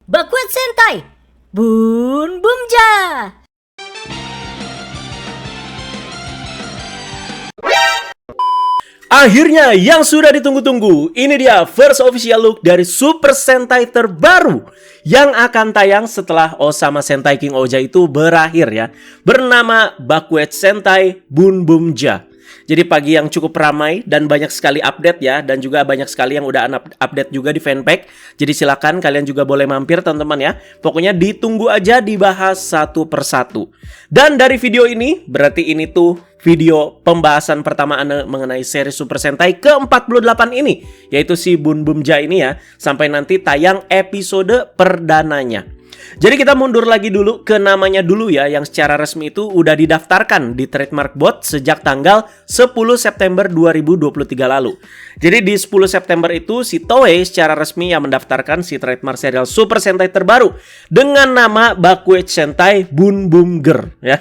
Bakuet Sentai Bun Bumja. Akhirnya yang sudah ditunggu-tunggu, ini dia first official look dari Super Sentai terbaru yang akan tayang setelah Osama Sentai King Oja itu berakhir ya. Bernama Bakuet Sentai Bun Bumja. Jadi pagi yang cukup ramai dan banyak sekali update ya, dan juga banyak sekali yang udah update juga di fanpage. Jadi silakan kalian juga boleh mampir teman-teman ya. Pokoknya ditunggu aja, dibahas satu persatu. Dan dari video ini, berarti ini tuh video pembahasan pertama Ane mengenai seri Super Sentai ke-48 ini, yaitu si Bun Bumja ini ya, sampai nanti tayang episode perdananya. Jadi kita mundur lagi dulu ke namanya dulu ya, yang secara resmi itu udah didaftarkan di Trademark Bot sejak tanggal 10 September 2023 lalu. Jadi di 10 September itu si Toei secara resmi yang mendaftarkan si trademark serial Super Sentai terbaru dengan nama Bakuet Sentai Bun Bumger ya.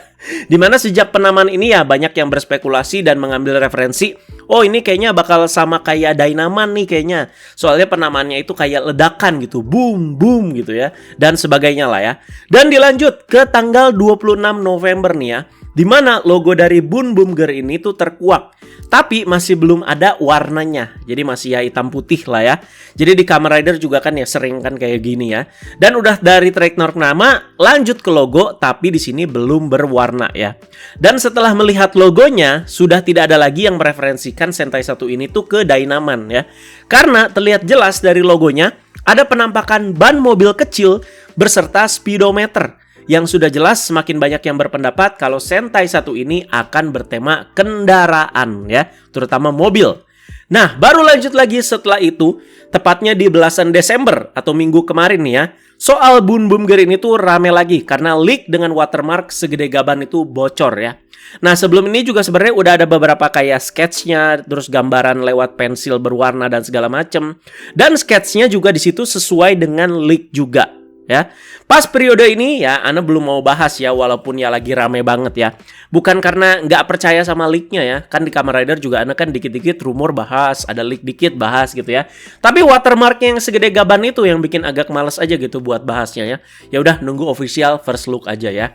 Dimana sejak penamaan ini ya banyak yang berspekulasi dan mengambil referensi, oh ini kayaknya bakal sama kayak Dynaman nih kayaknya. Soalnya penamaannya itu kayak ledakan gitu, boom boom gitu ya, dan sebagainya lah ya. Dan dilanjut ke tanggal 26 November nih ya, dimana logo dari Bun Bumger ini tuh terkuak, tapi masih belum ada warnanya. Jadi masih ya hitam putih lah ya. Jadi di Kamen Rider juga kan ya sering kan kayak gini ya. Dan udah dari trademark nama lanjut ke logo, tapi di sini belum berwarna ya. Dan setelah melihat logonya, sudah tidak ada lagi yang mereferensikan Sentai 1 ini tuh ke Dynaman ya. Karena terlihat jelas dari logonya ada penampakan ban mobil kecil beserta speedometer. Yang sudah jelas semakin banyak yang berpendapat kalau Sentai 1 ini akan bertema kendaraan ya, terutama mobil. Nah, baru lanjut lagi setelah itu, tepatnya di belasan Desember atau minggu kemarin nih ya, soal Bun Bumger ini tuh rame lagi karena leak dengan watermark segede gaban itu bocor ya. Nah, sebelum ini juga sebenarnya udah ada beberapa kayak sketsnya, terus gambaran lewat pensil berwarna dan segala macem. Dan sketsnya juga di situ sesuai dengan leak juga. Ya, pas periode ini ya, Ana belum mau bahas ya, walaupun ya lagi rame banget ya. Bukan karena nggak percaya sama leaknya ya, kan di Kamen Rider juga Ana kan dikit-dikit rumor bahas, ada leak dikit bahas gitu ya. Tapi watermarknya yang segede gaban itu yang bikin agak males aja gitu buat bahasnya ya. Ya udah nunggu official first look aja ya.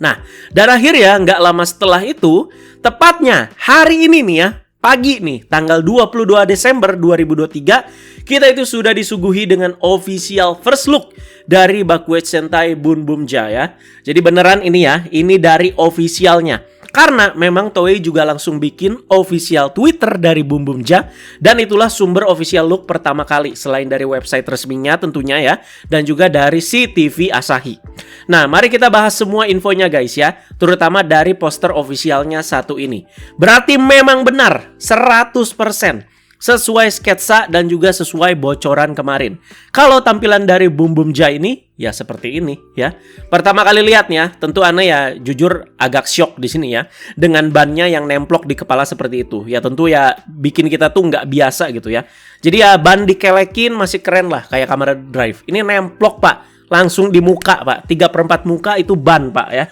Nah, dan akhirnya nggak lama setelah itu, tepatnya hari ini nih ya, pagi nih, tanggal 22 Desember 2023, kita itu sudah disuguhi dengan official first look dari Bakuet Sentai Bun Bumja ya. Jadi beneran ini ya, ini dari officialnya. Karena memang Toei juga langsung bikin official Twitter dari Bun Bumja, dan itulah sumber official look pertama kali selain dari website resminya tentunya ya, dan juga dari si TV Asahi. Nah, mari kita bahas semua infonya guys ya, terutama dari poster officialnya satu ini. Berarti memang benar 100% sesuai sketsa dan juga sesuai bocoran kemarin. Kalau tampilan dari Bun Bumja ini ya seperti ini ya. Pertama kali lihat ya, tentu Ana ya jujur agak shock di sini ya, dengan bannya yang nemplok di kepala seperti itu. Ya tentu ya bikin kita tuh nggak biasa gitu ya. Jadi ya ban dikelekin masih keren lah kayak kamera drive. Ini nemplok pak, langsung di muka pak, 3/4 muka itu ban pak ya.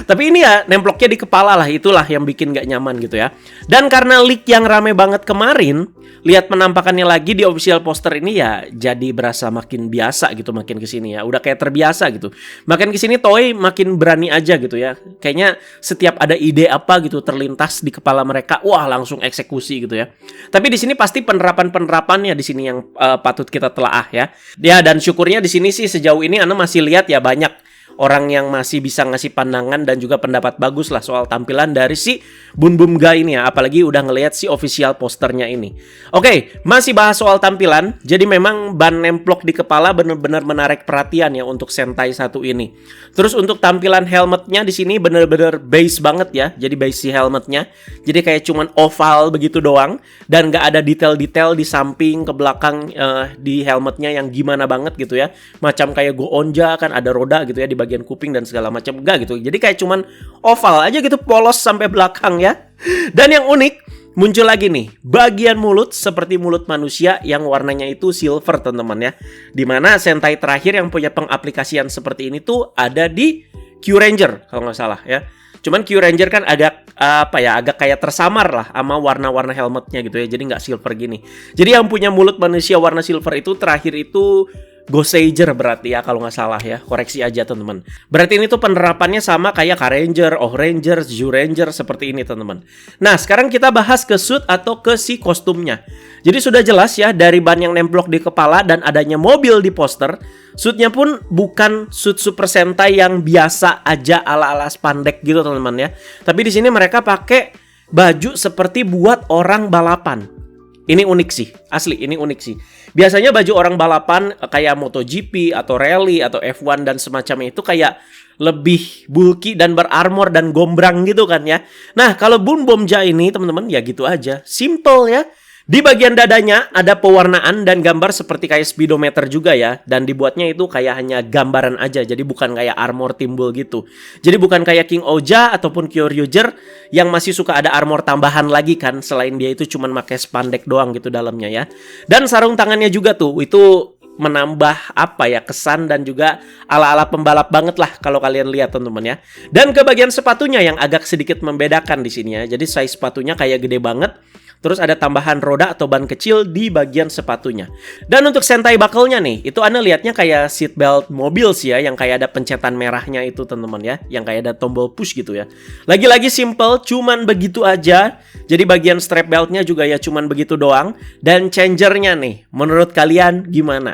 Tapi ini ya nemploknya di kepala lah, itulah yang bikin gak nyaman gitu ya. Dan karena leak yang rame banget kemarin, lihat penampakannya lagi di official poster ini ya jadi berasa makin biasa gitu, makin kesini ya udah kayak terbiasa gitu. Makin kesini Toei makin berani aja gitu ya. Kayaknya setiap ada ide apa gitu terlintas di kepala mereka, wah langsung eksekusi gitu ya. Tapi di sini pasti penerapannya di sini yang patut kita telaah ya. Ya dan syukurnya di sini sih sejauh ini Ana masih lihat ya banyak orang yang masih bisa ngasih pandangan dan juga pendapat bagus lah soal tampilan dari si Bun Bumga ini ya. Apalagi udah ngelihat si official posternya ini. Oke, masih bahas soal tampilan. Jadi memang ban nemplok di kepala benar-benar menarik perhatian ya untuk Sentai 1 ini. Terus untuk tampilan helmetnya di sini benar-benar base banget ya. Jadi base si helmetnya. Jadi kayak cuman oval begitu doang. Dan gak ada detail-detail di samping ke belakang di helmetnya yang gimana banget gitu ya. Macam kayak Go-Onja kan ada roda gitu ya di bagian kuping dan segala macam, enggak gitu. Jadi kayak cuman oval aja gitu, polos sampai belakang ya. Dan yang unik, muncul lagi nih bagian mulut seperti mulut manusia yang warnanya itu silver teman-teman ya. Dimana Sentai terakhir yang punya pengaplikasian seperti ini tuh ada di Q-Ranger kalau nggak salah ya. Cuman Q-Ranger kan agak agak kayak tersamar lah sama warna-warna helmetnya gitu ya. Jadi nggak silver gini. Jadi yang punya mulut manusia warna silver itu terakhir itu Goseiger berarti ya kalau nggak salah ya. Koreksi aja teman-teman. Berarti ini tuh penerapannya sama kayak K-Ranger, Oh-Ranger, Zyuranger seperti ini teman-teman. Nah sekarang kita bahas ke suit atau ke si kostumnya. Jadi sudah jelas ya dari ban yang nemplok di kepala dan adanya mobil di poster. Suitnya pun bukan suit Super Sentai yang biasa aja ala-ala spandek gitu teman-teman ya. Tapi di sini mereka pakai baju seperti buat orang balapan. Ini unik sih, asli ini unik sih. Biasanya baju orang balapan kayak MotoGP atau rally atau F1 dan semacamnya itu kayak lebih bulky dan berarmor dan gombrang gitu kan ya. Nah kalau Boom Bomja ini teman-teman ya gitu aja, simple ya. Di bagian dadanya ada pewarnaan dan gambar seperti kayak speedometer juga ya. Dan dibuatnya itu kayak hanya gambaran aja. Jadi bukan kayak armor timbul gitu. Jadi bukan kayak King Oja ataupun Kyoryuger yang masih suka ada armor tambahan lagi kan. Selain dia itu cuman pakai spandek doang gitu dalamnya ya. Dan sarung tangannya juga tuh. Itu menambah apa ya kesan dan juga ala-ala pembalap banget lah kalau kalian lihat teman-teman ya. Dan ke bagian sepatunya yang agak sedikit membedakan di sini ya. Jadi size sepatunya kayak gede banget. Terus ada tambahan roda atau ban kecil di bagian sepatunya. Dan untuk sentai buckle-nya nih, itu Anda lihatnya kayak seatbelt mobil sih ya, yang kayak ada pencetan merahnya itu teman-teman ya, yang kayak ada tombol push gitu ya. Lagi-lagi simple, cuman begitu aja. Jadi bagian strap beltnya juga ya cuman begitu doang. Dan changernya nih, menurut kalian gimana?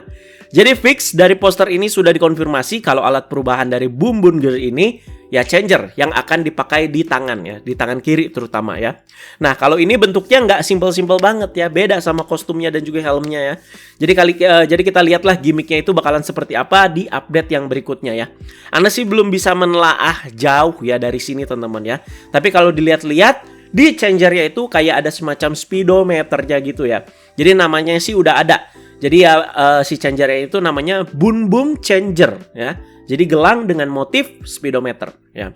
Jadi fix dari poster ini sudah dikonfirmasi kalau alat perubahan dari Boom Boom Girl ini ya changer yang akan dipakai di tangan ya, di tangan kiri terutama ya. Nah kalau ini bentuknya nggak simple-simple banget ya, beda sama kostumnya dan juga helmnya ya. Jadi kita lihatlah gimmicknya itu bakalan seperti apa di update yang berikutnya ya. Anda sih belum bisa menelaah jauh ya dari sini teman-teman ya. Tapi kalau dilihat-lihat di changernya itu kayak ada semacam speedometernya gitu ya. Jadi namanya sih udah ada. Jadi ya si changernya itu namanya Boom Boom Changer ya. Jadi gelang dengan motif speedometer ya.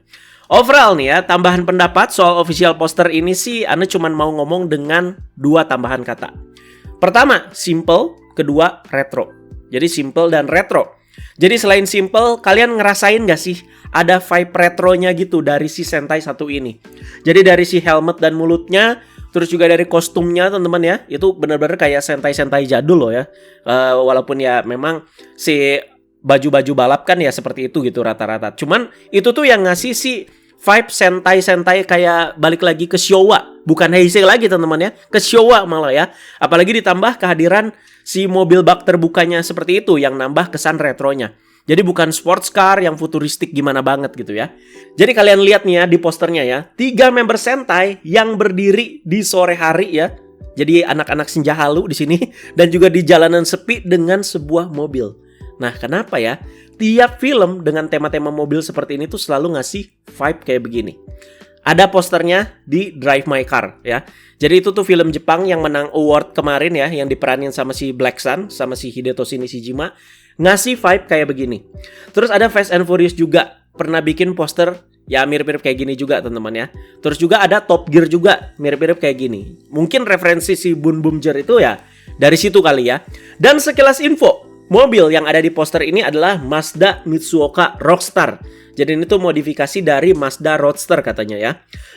Overall nih ya, tambahan pendapat soal official poster ini sih Anda cuma mau ngomong dengan 2 tambahan kata. Pertama, simple, kedua retro. Jadi simple dan retro. Jadi selain simple, kalian ngerasain gak sih ada vibe retronya gitu dari si Sentai satu ini. Jadi dari si helmet dan mulutnya, terus juga dari kostumnya teman-teman ya, itu benar-benar kayak Sentai-Sentai jadul loh ya. Walaupun ya memang si baju-baju balap kan ya seperti itu gitu rata-rata. Cuman itu tuh yang ngasih si vibe Sentai-Sentai kayak balik lagi ke Showa. Bukan Heisei lagi teman-teman ya, ke Showa malah ya. Apalagi ditambah kehadiran si mobil bak terbukanya seperti itu yang nambah kesan retronya. Jadi bukan sports car yang futuristik gimana banget gitu ya. Jadi kalian lihat nih ya di posternya ya, 3 member Sentai yang berdiri di sore hari ya. Jadi anak-anak senja halu di sini dan juga di jalanan sepi dengan sebuah mobil. Nah, kenapa ya? Tiap film dengan tema-tema mobil seperti ini tuh selalu ngasih vibe kayak begini. Ada posternya di Drive My Car ya. Jadi itu tuh film Jepang yang menang award kemarin ya, yang diperanin sama si Black Sun, sama si Hidetoshi Nishijima. Ngasih vibe kayak begini. Terus ada Fast and Furious juga. Pernah bikin poster ya mirip-mirip kayak gini juga teman-teman ya. Terus juga ada Top Gear juga mirip-mirip kayak gini. Mungkin referensi si Boom Boom Ger itu ya dari situ kali ya. Dan sekilas info, mobil yang ada di poster ini adalah Mazda Mitsuoka Rockstar. Jadi ini tuh modifikasi dari Mazda Roadster katanya ya.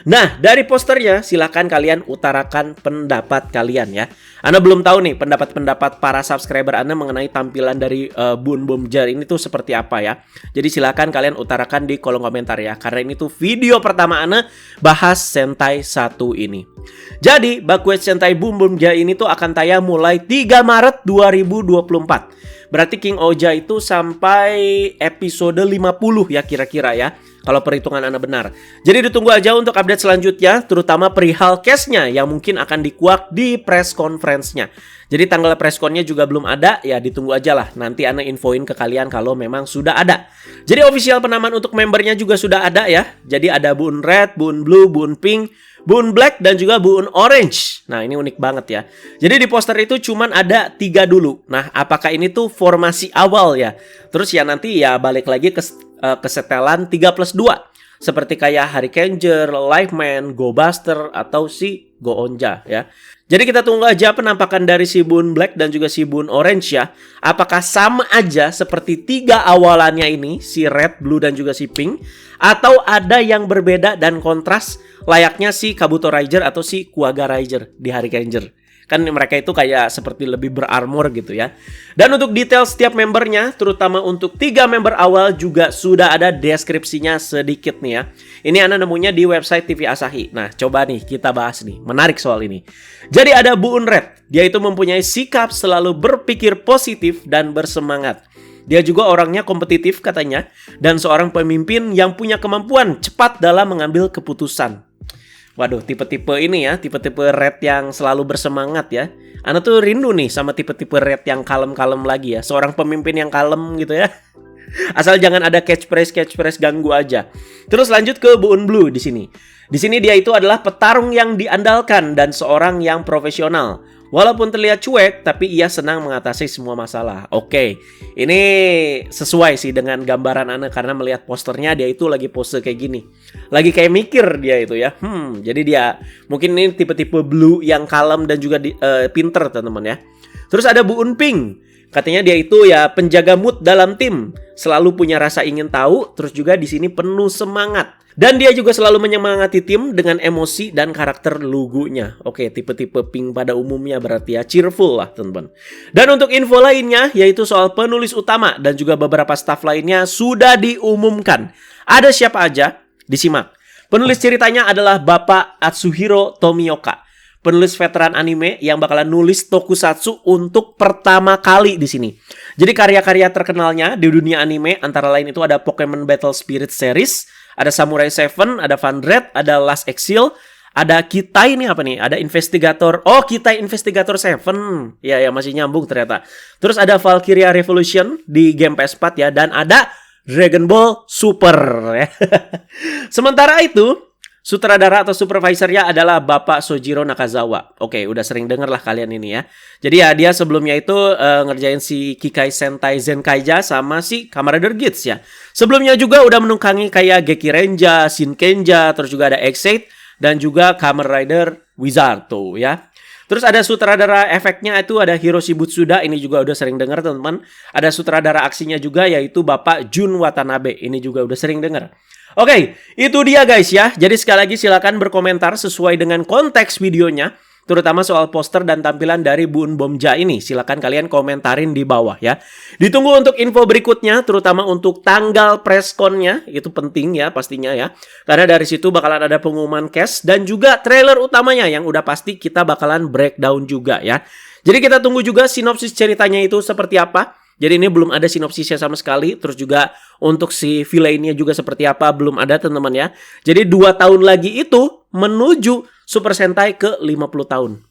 Nah, dari posternya silahkan kalian utarakan pendapat kalian ya. Anda belum tahu nih pendapat-pendapat para subscriber Anda mengenai tampilan dari Boom Boom Ger ini tuh seperti apa ya. Jadi silahkan kalian utarakan di kolom komentar ya. Karena ini tuh video pertama Anda bahas Sentai 1 ini. Jadi, Bakuet Sentai Boom Boom Ger ini tuh akan tayang mulai 3 Maret 2024. Berarti King Oja itu sampai episode 50 ya kira-kira ya. Kalau perhitungan Anda benar. Jadi ditunggu aja untuk update selanjutnya. Terutama perihal case-nya yang mungkin akan dikuak di press conference-nya. Jadi tanggal press con-nya juga belum ada. Ya ditunggu aja lah. Nanti Anda infoin ke kalian kalau memang sudah ada. Jadi official penamaan untuk membernya juga sudah ada ya. Jadi ada Boon Red, Boon Blue, Boon Pink, Boon Black dan juga Boon Orange. Nah ini unik banget ya. Jadi di poster itu cuman ada 3 dulu. Nah apakah ini tuh formasi awal ya? Terus ya nanti ya balik lagi ke setelan 3+2. Seperti kayak Hurricaneger, Lifeman, Go Buster atau si Go Onja ya. Jadi kita tunggu aja penampakan dari si Boon Black dan juga si Boon Orange ya. Apakah sama aja seperti 3 awalannya ini, si Red, Blue dan juga si Pink, atau ada yang berbeda dan kontras layaknya si Kabuto Ranger atau si Kuwaga Ranger di Hurricaneger. Kan mereka itu kayak seperti lebih berarmor gitu ya. Dan untuk detail setiap membernya, terutama untuk 3 member awal juga sudah ada deskripsinya sedikit nih ya. Ini Ana nemunya di website TV Asahi. Nah, coba nih kita bahas nih. Menarik soal ini. Jadi ada Bu Unred. Dia itu mempunyai sikap selalu berpikir positif dan bersemangat. Dia juga orangnya kompetitif katanya. Dan seorang pemimpin yang punya kemampuan cepat dalam mengambil keputusan. Waduh, tipe-tipe ini ya, tipe-tipe Red yang selalu bersemangat ya. Ana tuh rindu nih sama tipe-tipe Red yang kalem-kalem lagi ya. Seorang pemimpin yang kalem gitu ya. Asal jangan ada catchphrase ganggu aja. Terus lanjut ke Bu Un Blue di sini. Di sini dia itu adalah petarung yang diandalkan dan seorang yang profesional. Walaupun terlihat cuek, tapi ia senang mengatasi semua masalah. Oke, ini sesuai sih dengan gambaran Ana karena melihat posternya dia itu lagi pose kayak gini. Lagi kayak mikir dia itu ya. Jadi dia mungkin ini tipe-tipe Blue yang kalem dan juga pinter teman-teman ya. Terus ada Bu Un Pink. Katanya dia itu ya penjaga mood dalam tim. Selalu punya rasa ingin tahu, terus juga di sini penuh semangat. Dan dia juga selalu menyemangati tim dengan emosi dan karakter lugunya. Oke, tipe-tipe Pink pada umumnya berarti ya cheerful lah teman-teman. Dan untuk info lainnya yaitu soal penulis utama dan juga beberapa staff lainnya sudah diumumkan. Ada siapa aja? Disimak. Penulis ceritanya adalah Bapak Atsuhiro Tomioka. Penulis veteran anime yang bakalan nulis tokusatsu untuk pertama kali di sini. Jadi karya-karya terkenalnya di dunia anime antara lain itu ada Pokemon Battle Spirit Series, ada Samurai 7, ada Van Red, ada Last Exile, ada Kitai ini apa nih? Ada Investigator. Oh, Kitai Investigator 7. Ya masih nyambung ternyata. Terus ada Valkyria Revolution di game PS4 ya, dan ada Dragon Ball Super ya. Sementara itu sutradara atau supervisornya adalah Bapak Sojiro Nakazawa. Oke, udah sering denger lah kalian ini ya. Jadi ya dia sebelumnya itu ngerjain si Kikai Sentai Zenkaija sama si Kamen Rider Geats ya. Sebelumnya juga udah menungkangi kayak Geki Renja, Shinkenja, terus juga ada X8 dan juga Kamen Rider Wizard tuh ya. Terus ada sutradara efeknya itu ada Hiroshi Butsuda, ini juga udah sering denger teman-teman. Ada sutradara aksinya juga yaitu Bapak Jun Watanabe, ini juga udah sering denger. Oke, itu dia guys ya. Jadi sekali lagi silakan berkomentar sesuai dengan konteks videonya, terutama soal poster dan tampilan dari Bu Un Bomja ini. Silakan kalian komentarin di bawah ya. Ditunggu untuk info berikutnya, terutama untuk tanggal pressconnya, itu penting ya pastinya ya. Karena dari situ bakalan ada pengumuman cast dan juga trailer utamanya yang udah pasti kita bakalan breakdown juga ya. Jadi kita tunggu juga sinopsis ceritanya itu seperti apa. Jadi ini belum ada sinopsisnya sama sekali. Terus juga untuk si villainnya juga seperti apa belum ada teman-teman ya. Jadi 2 tahun lagi itu menuju Super Sentai ke 50 tahun.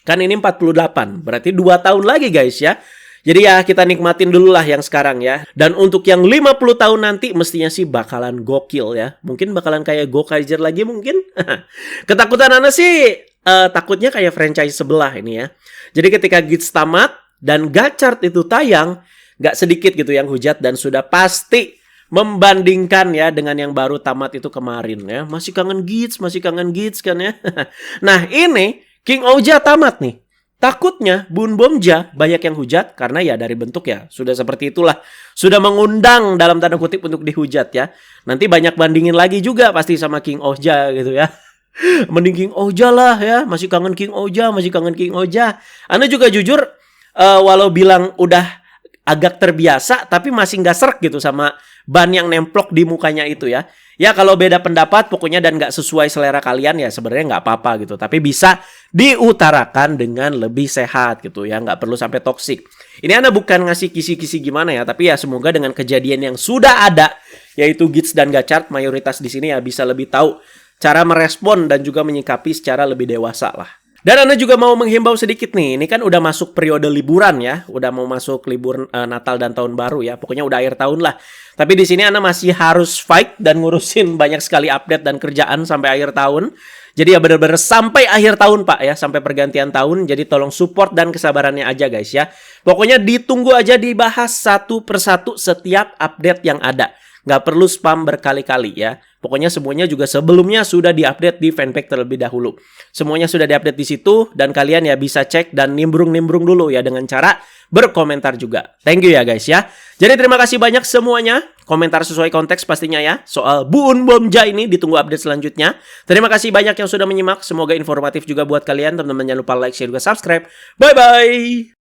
Kan ini 48. Berarti 2 tahun lagi guys ya. Jadi ya kita nikmatin dulu lah yang sekarang ya. Dan untuk yang 50 tahun nanti mestinya sih bakalan gokil ya. Mungkin bakalan kayak Gokaiger lagi mungkin. Ketakutan Ana sih takutnya kayak franchise sebelah ini ya. Jadi ketika Geats tamat dan Gachard itu tayang, gak sedikit gitu yang hujat dan sudah pasti membandingkan ya dengan yang baru tamat itu kemarin ya. Masih kangen Geats kan ya. Nah ini King Ouja tamat nih. Takutnya Bu Un Bomja banyak yang hujat karena ya dari bentuk ya sudah seperti itulah. Sudah mengundang dalam tanda kutip untuk dihujat ya. Nanti banyak bandingin lagi juga pasti sama King Ouja gitu ya. Mending King Ouja lah ya. Masih kangen King Ouja. Anda juga jujur walau bilang udah agak terbiasa tapi masih nggak serk gitu sama ban yang nemplok di mukanya itu ya. Ya kalau beda pendapat pokoknya dan nggak sesuai selera kalian ya sebenarnya nggak apa-apa gitu. Tapi bisa diutarakan dengan lebih sehat gitu ya. Nggak perlu sampai toksik. Ini Ana bukan ngasih kisi-kisi gimana ya. Tapi ya semoga dengan kejadian yang sudah ada yaitu Geats dan Gachard mayoritas di sini ya bisa lebih tahu cara merespon dan juga menyikapi secara lebih dewasa lah. Dan Anda juga mau menghimbau sedikit nih, ini kan udah masuk periode liburan ya, udah mau masuk libur Natal dan Tahun Baru ya, pokoknya udah akhir tahun lah. Tapi di sini Anda masih harus fight dan ngurusin banyak sekali update dan kerjaan sampai akhir tahun. Jadi ya benar-benar sampai akhir tahun Pak ya, sampai pergantian tahun. Jadi tolong support dan kesabarannya aja guys ya. Pokoknya ditunggu aja dibahas satu persatu setiap update yang ada. Nggak perlu spam berkali-kali ya. Pokoknya semuanya juga sebelumnya sudah diupdate di fanpage terlebih dahulu. Semuanya sudah diupdate di situ dan kalian ya bisa cek dan nimbrung-nimbrung dulu ya dengan cara berkomentar juga. Thank you ya guys ya. Jadi terima kasih banyak semuanya. komentar sesuai konteks pastinya ya. Soal Buun Bomja ini ditunggu update selanjutnya. Terima kasih banyak yang sudah menyimak. Semoga informatif juga buat kalian. Teman-teman jangan lupa like, share, juga subscribe. Bye-bye!